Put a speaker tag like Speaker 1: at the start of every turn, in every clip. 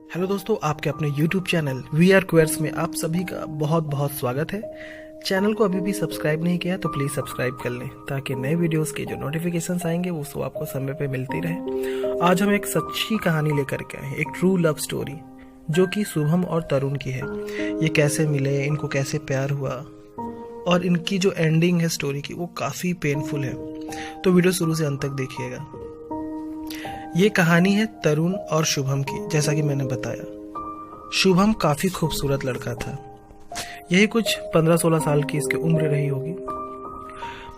Speaker 1: Hello दोस्तों, आपके अपने YouTube चैनल वी आर क्वेयर्स में आप सभी का बहुत बहुत स्वागत है। चैनल को अभी भी सब्सक्राइब नहीं किया तो प्लीज़ सब्सक्राइब कर लें ताकि नए वीडियोस के जो नोटिफिकेशंस आएंगे वो सब आपको समय पे मिलती रहे। आज हम एक सच्ची कहानी लेकर के आए हैं, एक ट्रू लव स्टोरी जो कि शुभम और तरुण की है। ये कैसे मिले, इनको कैसे प्यार हुआ और इनकी जो एंडिंग है स्टोरी की वो काफ़ी पेनफुल है। तो वीडियो शुरू से अंत तक देखिएगा। ये कहानी है तरुण और शुभम की। जैसा कि मैंने बताया, शुभम काफ़ी खूबसूरत लड़का था। यही कुछ 15-16 साल की इसकी उम्र रही होगी।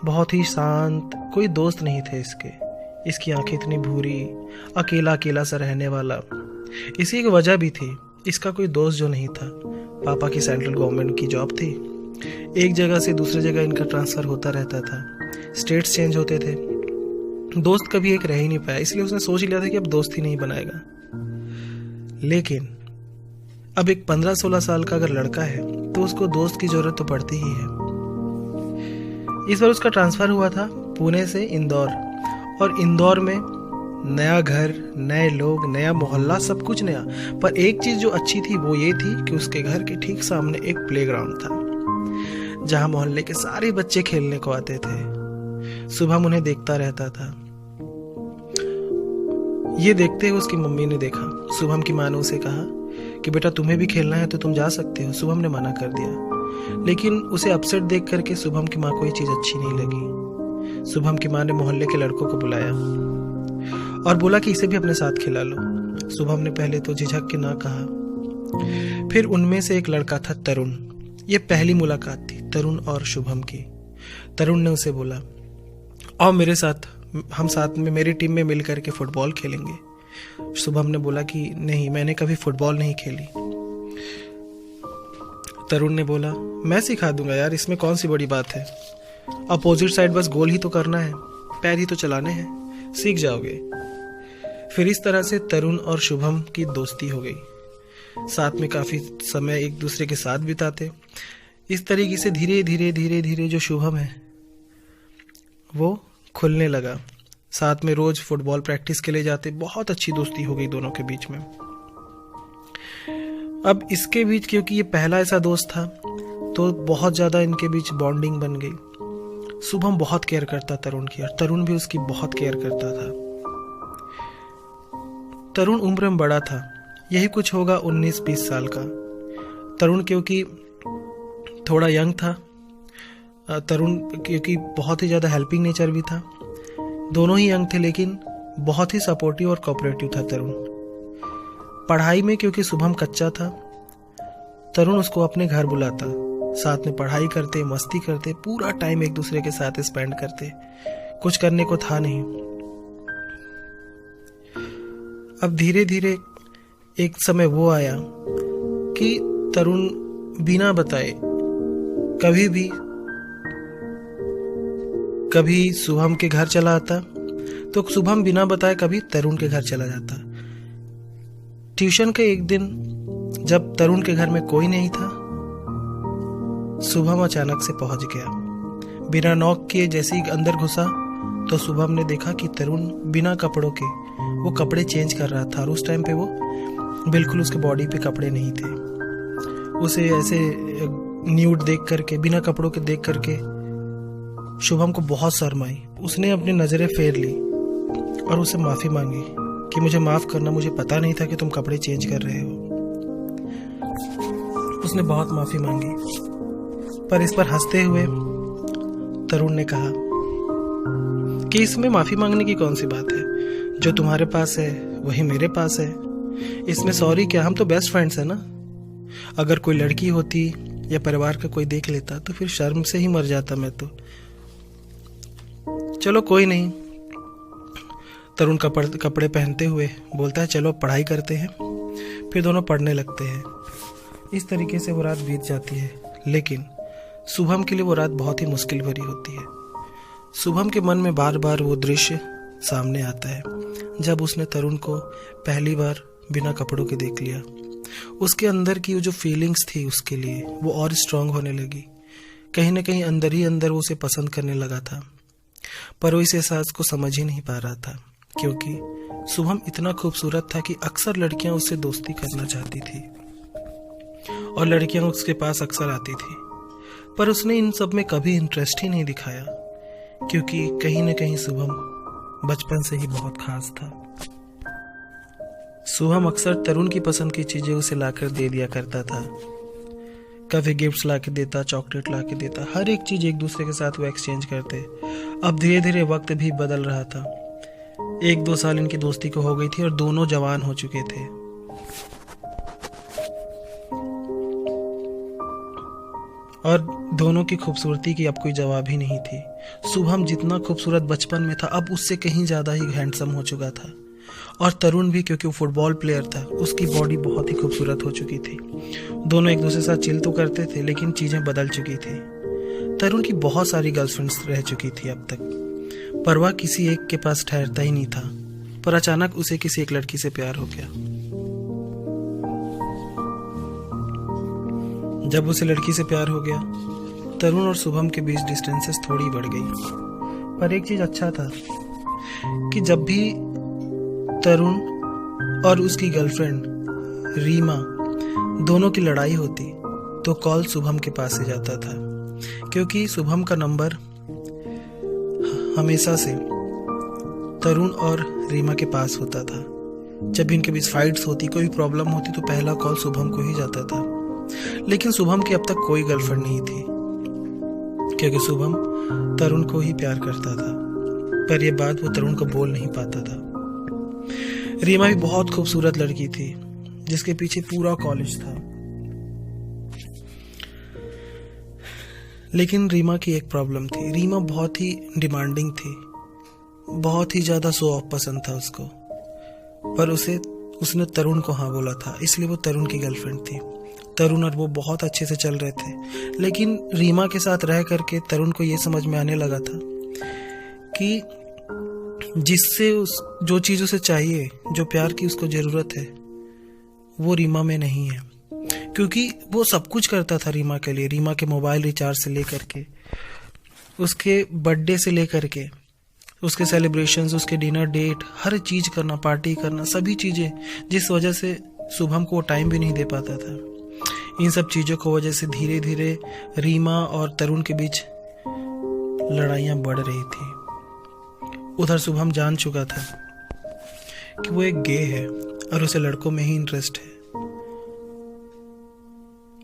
Speaker 1: बहुत ही शांत, कोई दोस्त नहीं थे इसके। इसकी आंखें इतनी भूरी, अकेला अकेला सा रहने वाला। इसी एक वजह भी थी, इसका कोई दोस्त जो नहीं था। पापा की सेंट्रल गवर्नमेंट की जॉब थी, एक जगह से दूसरी जगह इनका ट्रांसफ़र होता रहता था, स्टेट्स चेंज होते थे। दोस्त कभी एक रह ही नहीं पाया, इसलिए उसने सोच लिया था कि अब दोस्त ही नहीं बनाएगा। लेकिन अब एक 15-16 साल का अगर लड़का है तो उसको दोस्त की जरूरत तो पड़ती ही है। इस बार उसका ट्रांसफर हुआ था पुणे से इंदौर, और इंदौर में नया घर, नए लोग, नया मोहल्ला, सब कुछ नया। पर एक चीज जो अच्छी थी वो ये थी कि उसके घर के ठीक सामने एक प्लेग्राउंड था जहां मोहल्ले के सारे बच्चे खेलने को आते थे। शुभम उन्हें देखता रहता था। ये देखते हुए उसकी मम्मी ने देखा। शुभम की माँ ने उसे कहा कि बेटा तुम्हें भी खेलना है तो तुम जा सकते हो। शुभम ने मना कर दिया, लेकिन उसे अपसेट देख करके शुभम की माँ को ये चीज़ अच्छी नहीं लगी। शुभम की माँ ने मोहल्ले के लड़कों को बुलाया और बोला कि इसे भी अपने साथ खिला लो। शुभम ने पहले तो झिझक के ना कहा। फिर उनमें से एक लड़का था तरुण। ये पहली मुलाकात थी तरुण और शुभम की। तरुण ने उसे बोला, आओ मेरे साथ, हम साथ में मेरी टीम में मिल करके फुटबॉल खेलेंगे। शुभम ने बोला कि नहीं, मैंने कभी फुटबॉल नहीं खेली। तरुण ने बोला, मैं सिखा दूंगा यार, इसमें कौन सी बड़ी बात है। अपोजिट साइड बस गोल ही तो करना है, पैर ही तो चलाने हैं, सीख जाओगे। फिर इस तरह से तरुण और शुभम की दोस्ती हो गई। साथ में काफ़ी समय एक दूसरे के साथ बिताते। इस तरीके से धीरे धीरे धीरे धीरे जो शुभम है वो खुलने लगा। साथ में रोज फुटबॉल प्रैक्टिस के लिए जाते। बहुत अच्छी दोस्ती हो गई दोनों के बीच में। अब इसके बीच, क्योंकि ये पहला ऐसा दोस्त था, तो बहुत ज़्यादा इनके बीच बॉन्डिंग बन गई। शुभम बहुत केयर करता तरुण की और तरुण भी उसकी बहुत केयर करता था। तरुण उम्र में बड़ा था, यही कुछ होगा 19-20 साल का। तरुण क्योंकि थोड़ा यंग था, तरुण क्योंकि बहुत ही ज़्यादा हेल्पिंग नेचर भी था। दोनों ही यंग थे लेकिन बहुत ही सपोर्टिव और कोऑपरेटिव था तरुण। पढ़ाई में क्योंकि शुभम कच्चा था, तरुण उसको अपने घर बुलाता। साथ में पढ़ाई करते, मस्ती करते, पूरा टाइम एक दूसरे के साथ स्पेंड करते। कुछ करने को था नहीं। अब धीरे धीरे एक समय वो आया कि तरुण बिना बताए कभी शुभम के घर चला आता, तो शुभम बिना बताए कभी तरुण के घर चला जाता। ट्यूशन के एक दिन जब तरुण के घर में कोई नहीं था, शुभम अचानक से पहुंच गया। बिना नॉक किए जैसे ही अंदर घुसा तो शुभम ने देखा कि तरुण बिना कपड़ों के वो कपड़े चेंज कर रहा था, और उस टाइम पे वो बिल्कुल उसके बॉडी पे कपड़े नहीं थे। उसे ऐसे न्यूड देख करके, बिना कपड़ों के देख करके शुभम को बहुत शर्म आई। उसने अपनी नज़रें फेर ली और उसे माफ़ी मांगी कि मुझे माफ़ करना, मुझे पता नहीं था कि तुम कपड़े चेंज कर रहे हो। उसने बहुत माफ़ी मांगी, पर इस पर हंसते हुए तरुण ने कहा कि इसमें माफ़ी मांगने की कौन सी बात है, जो तुम्हारे पास है वही मेरे पास है। इसमें सॉरी क्या, हम तो बेस्ट फ्रेंड्स हैं ना। अगर कोई लड़की होती या परिवार का कोई देख लेता तो फिर शर्म से ही मर जाता मैं तो। चलो कोई नहीं। तरुण कपड़े पहनते हुए बोलता है, चलो पढ़ाई करते हैं। फिर दोनों पढ़ने लगते हैं। इस तरीके से वो रात बीत जाती है। लेकिन शुभम के लिए वो रात बहुत ही मुश्किल भरी होती है। शुभम के मन में बार बार वो दृश्य सामने आता है जब उसने तरुण को पहली बार बिना कपड़ों के देख लिया। उसके अंदर की जो फीलिंग्स थी उसके लिए वो और स्ट्रांग होने लगी। कहीं ना कहीं अंदर ही अंदर वो उसे पसंद करने लगा था, पर वो इस एहसास को समझ ही नहीं पा रहा था, क्योंकि शुभम इतना खूबसूरत था कि अक्सर लड़कियां उससे दोस्ती करना चाहती थी और लड़कियां उसके पास अक्सर आती थी, पर उसने इन सब में कभी इंटरेस्ट ही नहीं दिखाया, क्योंकि कहीं न कहीं शुभम बचपन से ही बहुत खास था। शुभम अक्सर तरुण की पसंद की चीजें उसे लाकर दे दिया करता था। कभी गिफ्ट्स लाके देता, चॉकलेट लाके देता, हर एक चीज एक दूसरे के साथ वो एक्सचेंज करते। अब धीरे धीरे वक्त भी बदल रहा था। 1-2 साल इनकी दोस्ती को हो गई थी और दोनों जवान हो चुके थे। और दोनों की खूबसूरती की अब कोई जवाब ही नहीं थी। शुभम जितना खूबसूरत बचपन में था, अब उससे कहीं ज्यादा ही हैंडसम हो चुका था। और तरुण भी, क्योंकि वो फुटबॉल प्लेयर था, उसकी बॉडी बहुत ही खूबसूरत हो चुकी थी। दोनों एक दूसरे के साथ चिल तो करते थे, लेकिन चीजें बदल चुकी थी। तरुण की बहुत सारी गर्लफ्रेंड्स रह चुकी थी अब तक, पर वह किसी एक के पास ठहरता ही नहीं था। पर अचानक उसे किसी एक लड़की से प्यार हो गया। जब उसे लड़की से प्यार हो गया, तरुण और शुभम के बीच डिस्टेंसेस थोड़ी बढ़ गई। पर एक चीज अच्छा था कि जब भी तरुण और उसकी गर्लफ्रेंड रीमा दोनों की लड़ाई होती, तो कॉल शुभम के पास ही जाता था, क्योंकि शुभम का नंबर हमेशा से तरुण और रीमा के पास होता था। जब इनके बीच फाइट्स होती, कोई प्रॉब्लम होती, तो पहला कॉल शुभम को ही जाता था। लेकिन शुभम की अब तक कोई गर्लफ्रेंड नहीं थी, क्योंकि शुभम तरुण को ही प्यार करता था, पर यह बात वो तरुण को बोल नहीं पाता था। रीमा भी बहुत खूबसूरत लड़की थी, जिसके पीछे पूरा कॉलेज था। लेकिन रीमा की एक प्रॉब्लम थी। रीमा बहुत ही डिमांडिंग थी, बहुत ही ज्यादा शो ऑफ पसंद था उसको, पर उसने तरुण को हाँ बोला था, इसलिए वो तरुण की गर्लफ्रेंड थी। तरुण और वो बहुत अच्छे से चल रहे थे, लेकिन रीमा के साथ रह करके तरुण को ये समझ में आने लगा था कि जो चीज उसे चाहिए, जो प्यार की उसको जरूरत है, वो रीमा में नहीं है। क्योंकि वो सब कुछ करता था रीमा के लिए, रीमा के मोबाइल रिचार्ज से लेकर के, उसके बर्थडे से लेकर के, उसके सेलिब्रेशंस, उसके डिनर डेट, हर चीज करना, पार्टी करना, सभी चीजें, जिस वजह से शुभम को टाइम भी नहीं दे पाता था। इन सब चीजों की वजह से धीरे धीरे रीमा और तरुण के बीच लड़ाइयां बढ़ रही थी। उधर शुभम जान चुका था कि वो एक गे है और उसे लड़कों में ही इंटरेस्ट है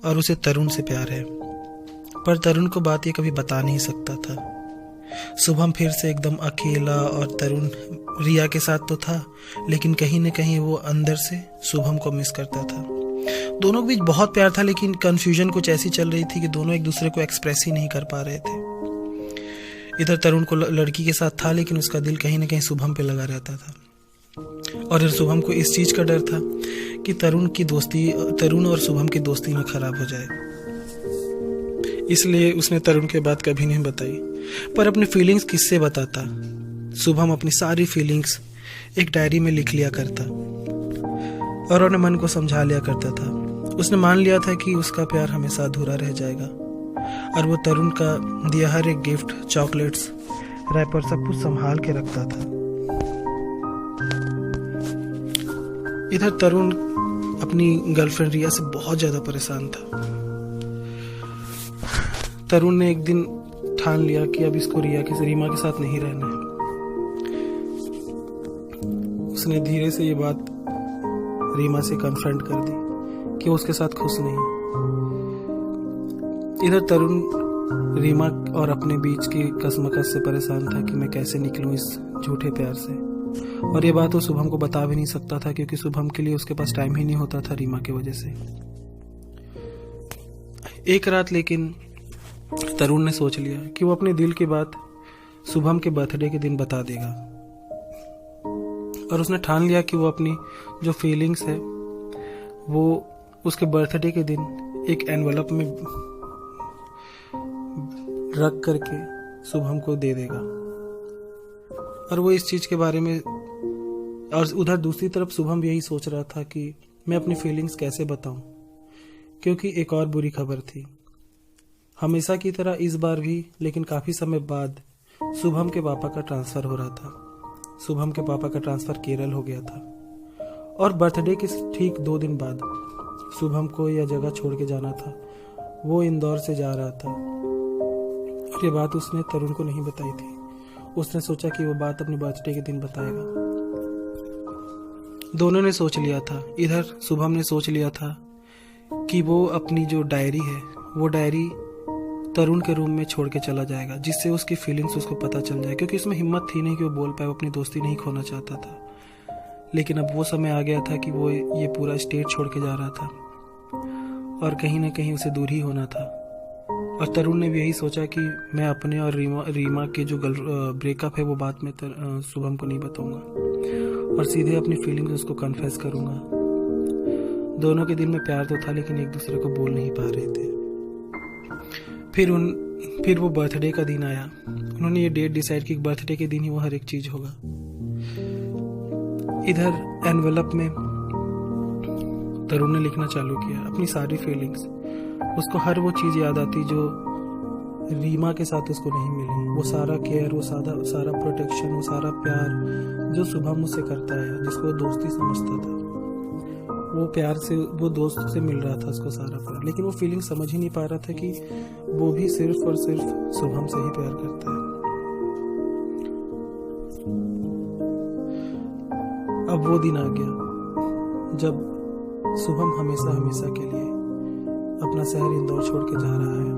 Speaker 1: और उसे तरुण से प्यार है, पर तरुण को बात ये कभी बता नहीं सकता था। शुभम फिर से एकदम अकेला, और तरुण रिया के साथ तो था, लेकिन कहीं न कहीं वो अंदर से शुभम को मिस करता था। दोनों के बीच बहुत प्यार था, लेकिन कंफ्यूजन कुछ ऐसी चल रही थी कि दोनों एक दूसरे को एक्सप्रेस ही नहीं कर पा रहे थे। इधर तरुण को लड़की के साथ था, लेकिन उसका दिल कहीं न कहीं शुभम पे लगा रहता था। और इधर शुभम को इस चीज का डर था कि तरुण और शुभम की दोस्ती में खराब हो जाए, इसलिए उसने तरुण के बात कभी नहीं बताई। पर अपनी फीलिंग्स किससे बताता? शुभम अपनी सारी फीलिंग्स एक डायरी में लिख लिया करता और अपने मन को समझा लिया करता था। उसने मान लिया था कि उसका प्यार हमेशा अधूरा रह जाएगा, और वो तरुण का दिया हर एक गिफ्ट, चॉकलेट्स, रैपर, सब कुछ संभाल के रखता था। इधर तरुण अपनी गर्लफ्रेंड रिया से बहुत ज्यादा परेशान था। तरुण ने एक दिन ठान लिया कि अब इसको रीमा के साथ नहीं रहना है। उसने धीरे से ये बात रीमा से कन्फ्रंट कर दी कि वो उसके साथ खुश नहीं। इधर तरुण रीमा और अपने बीच की कसमकस से परेशान था कि मैं कैसे निकलूं इस झूठे प्यार से, और ये बात वो शुभम को बता भी नहीं सकता था, क्योंकि शुभम के लिए उसके पास टाइम ही नहीं होता था रीमा की वजह से। एक रात लेकिन तरुण ने सोच लिया कि वो अपने दिल की बात शुभम के बर्थडे के दिन बता देगा, और उसने ठान लिया कि वो अपनी जो फीलिंग्स है वो उसके बर्थडे के दिन एक एनवलप में रख करके शुभम को दे देगा। और वो इस चीज के बारे में, और उधर दूसरी तरफ शुभम यही सोच रहा था कि मैं अपनी फीलिंग्स कैसे बताऊं, क्योंकि एक और बुरी खबर थी। हमेशा की तरह इस बार भी, लेकिन काफी समय बाद, शुभम के पापा का ट्रांसफर हो रहा था। शुभम के पापा का ट्रांसफ़र केरल हो गया था और बर्थडे के ठीक 2 दिन बाद शुभम को यह जगह छोड़ के जाना था। वो इंदौर से जा रहा था और ये बात उसने तरुण को नहीं बताई थी। उसने सोचा कि वो बात अपने बर्थडे के दिन बताएगा। दोनों ने सोच लिया था, इधर शुभम ने सोच लिया था कि वो अपनी जो डायरी है वो डायरी तरुण के रूम में छोड़ के चला जाएगा, जिससे उसकी फीलिंग्स उसको पता चल जाए, क्योंकि उसमें हिम्मत थी नहीं कि वो बोल पाए, वो अपनी दोस्ती नहीं खोना चाहता था। लेकिन अब वो समय आ गया था कि वो ये पूरा स्टेट छोड़ के जा रहा था और कहीं ना कहीं उसे दूर ही होना था। और तरुण ने भी यही सोचा कि मैं अपने और रीमा के जो ब्रेकअप है वो बात में शुभम को नहीं बताऊंगा और सीधे अपनी फीलिंग्स उसको कन्फेस करूंगा। दोनों के दिल में प्यार तो था, लेकिन एक दूसरे को बोल नहीं पा रहे थे। फिर वो बर्थडे का दिन आया। उन्होंने ये डेट डिसाइड की, बर्थडे के दिन ही वो हर एक चीज होगा। इधर एनवेलप में तरुण ने लिखना चालू किया अपनी सारी फीलिंग्स। उसको हर वो चीज़ याद आती जो रीमा के साथ उसको नहीं मिली। वो सारा केयर, वो सारा प्रोटेक्शन, वो सारा प्यार जो शुभम मुझसे करता है, जिसको वो दोस्ती समझता था, वो प्यार से, वो दोस्त से मिल रहा था उसको सारा प्यार। लेकिन वो फीलिंग समझ ही नहीं पा रहा था कि वो भी सिर्फ और सिर्फ शुभम से ही प्यार करता है। अब वो दिन आ गया जब शुभम हमेशा हमेशा के लिए अपना शहर इंदौर छोड़ के जा रहा है।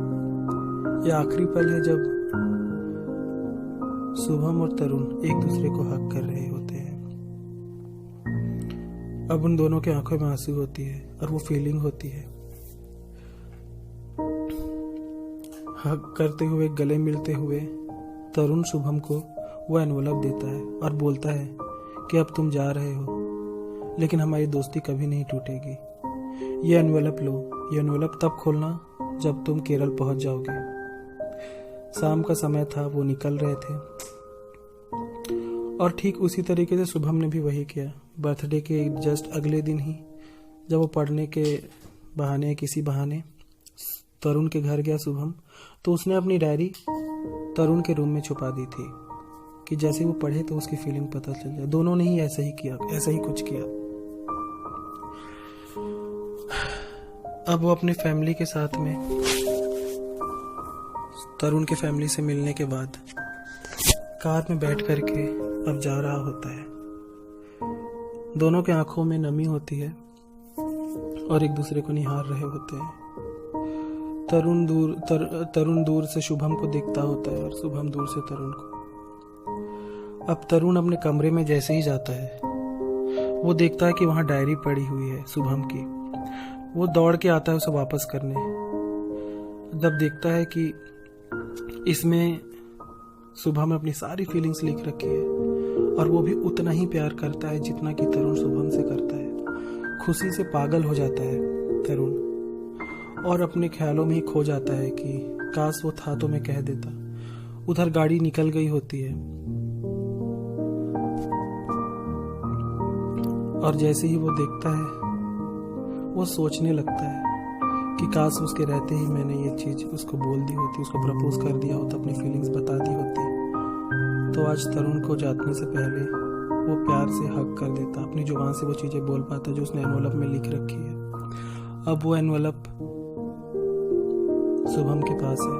Speaker 1: यह आखिरी पल है जब शुभम और तरुण एक दूसरे को हक कर रहे होते हैं। अब उन दोनों के आंखों में आंसू होती है और वो फीलिंग होती है। हक करते हुए, गले मिलते हुए तरुण शुभम को वो एनवलप देता है और बोलता है कि अब तुम जा रहे हो, लेकिन हमारी दोस्ती कभी नहीं टूटेगी। ये एनवलप लो, ये एनवलप तब खोलना जब तुम केरल पहुंच जाओगे। शाम का समय था, वो निकल रहे थे और ठीक उसी तरीके से शुभम ने भी वही किया। बर्थडे के जस्ट अगले दिन ही जब वो पढ़ने के बहाने, किसी बहाने तरुण के घर गया शुभम, तो उसने अपनी डायरी तरुण के रूम में छुपा दी थी कि जैसे वो पढ़े तो उसकी फीलिंग पता चल जाए। दोनों ने ही ऐसा ही किया, ऐसा ही कुछ किया। अब वो अपनी फैमिली के साथ में, तरुण के फैमिली से मिलने के बाद कार में बैठ करके अब जा रहा होता है। दोनों के आंखों में नमी होती है और एक दूसरे को निहार रहे होते हैं। तरुण दूर से शुभम को देखता होता है और शुभम दूर से तरुण को। अब तरुण अपने कमरे में जैसे ही जाता है, वो देखता है कि वहां डायरी पड़ी हुई है शुभम की। वो दौड़ के आता है उसे वापस करने। जब देखता है कि इसमें शुभम ने अपनी सारी फीलिंग्स लिख रखी है और वो भी उतना ही प्यार करता है जितना कि तरुण शुभम से करता है। खुशी से पागल हो जाता है तरुण और अपने ख्यालों में ही खो जाता है कि काश वो था तो मैं कह देता। उधर गाड़ी निकल गई होती है और जैसे ही वो देखता है, वो सोचने लगता है कि काश उसके रहते ही मैंने ये चीज उसको बोल दी होती, उसको प्रपोज कर दिया होता, अपनी फीलिंग्स बता दी होती, तो आज तरुण को जाने से पहले वो प्यार से हक कर देता, अपनी जुबान से वो चीजें बोल पाता जो उसने एनवलप में लिख रखी है। अब वो एनवलप शुभम के पास है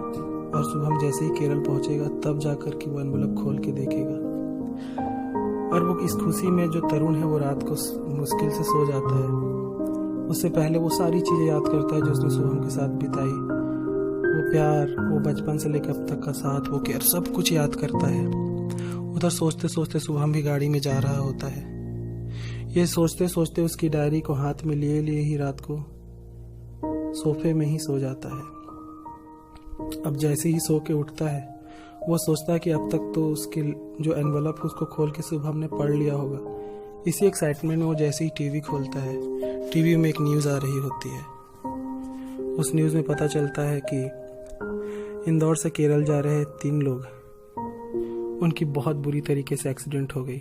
Speaker 1: और शुभम जैसे ही केरल पहुंचेगा तब जाकर के वो एनवलप खोल के देखेगा। और वो इस खुशी में जो तरुण है वो रात को मुश्किल से सो जाता है। उससे पहले वो सारी चीज़ें याद करता है जो उसने शुभम के साथ बिताई, वो प्यार, वो बचपन से लेकर अब तक का साथ, वो केयर, सब कुछ याद करता है। उधर सोचते सोचते शुभम भी गाड़ी में जा रहा होता है। ये सोचते सोचते उसकी डायरी को हाथ में लिए लिए ही रात को सोफे में ही सो जाता है। अब जैसे ही सो के उठता है, वो सोचता है कि अब तक तो उसके जो एनवलप उसको खोल के शुभम ने पढ़ लिया होगा। इसी एक्साइटमेंट में वो जैसे ही टीवी खोलता है, टीवी में एक न्यूज़ आ रही होती है। उस न्यूज़ में पता चलता है कि इंदौर से केरल जा रहे 3 लोग, उनकी बहुत बुरी तरीके से एक्सीडेंट हो गई,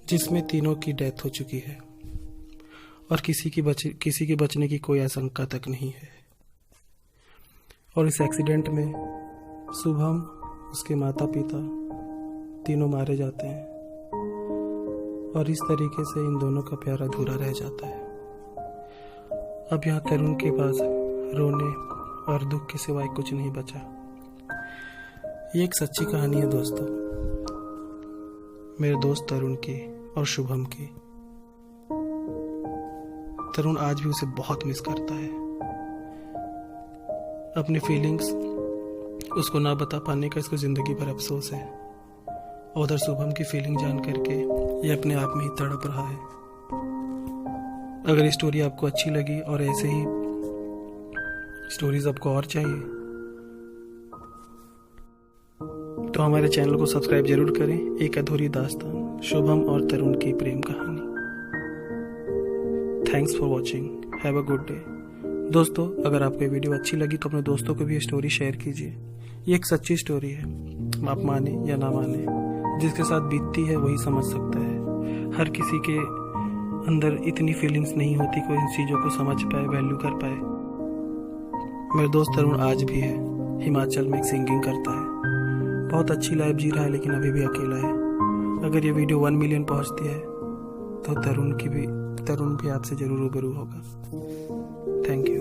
Speaker 1: जिसमें तीनों की डेथ हो चुकी है और किसी की बचने की कोई आशंका तक नहीं है। और इस एक्सीडेंट में शुभम, उसके माता पिता तीनों मारे जाते हैं। और इस तरीके से इन दोनों का प्यार अधूरा रह जाता है। अब यहाँ तरुण के पास रोने और दुख के सिवाय कुछ नहीं बचा। ये एक सच्ची कहानी है दोस्तों, मेरे दोस्त तरुण की और शुभम की। तरुण आज भी उसे बहुत मिस करता है। अपनी फीलिंग्स उसको ना बता पाने का इसको जिंदगी भर अफसोस है। उधर शुभम की फीलिंग जान करके ये अपने आप में ही तड़प रहा है। अगर ये स्टोरी आपको अच्छी लगी और ऐसे ही स्टोरीज आपको और चाहिए तो हमारे चैनल को सब्सक्राइब जरूर करें। एक अधूरी दास्तान, शुभम और तरुण की प्रेम कहानी। Thanks for watching, have a good day. दोस्तों, अगर आपको ये वीडियो अच्छी लगी तो अपने दोस्तों को भी ये स्टोरी शेयर कीजिए। ये एक सच्ची स्टोरी है, आप माने या ना माने, जिसके साथ बीतती है वही समझ सकता है। हर किसी के अंदर इतनी फीलिंग्स नहीं होती कोई इन चीज़ों को समझ पाए, वैल्यू कर पाए। मेरा दोस्त तरुण आज भी है, हिमाचल में सिंगिंग करता है, बहुत अच्छी लाइफ जी रहा है, लेकिन अभी भी अकेला है। अगर ये वीडियो 1 मिलियन पहुंचती है तो तरुण भी आपसे जरूर रूबरू होगा। Thank you.